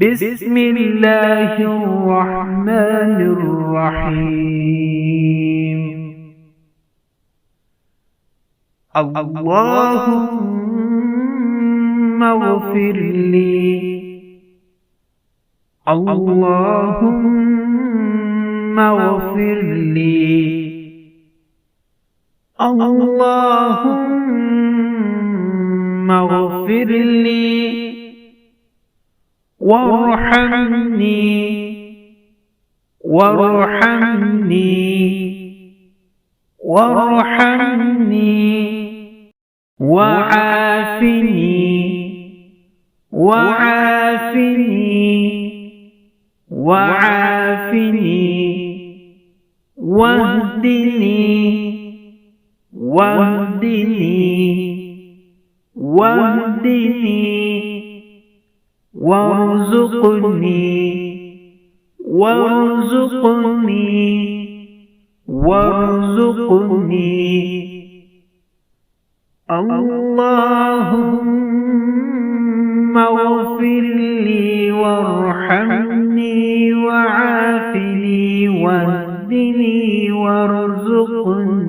بسم الله الرحمن الرحيم. اللهم اغفر لي، اللهم اغفر لي، اللهم اغفر لي، وارحمني وارحمني وارحمني، وعافني وعافني وعافني، واهدني واهدني واهدني، وارزقني وارزقني وارزقني. اللهم اغفر لي وارحمني وعافني واهدني وارزقني.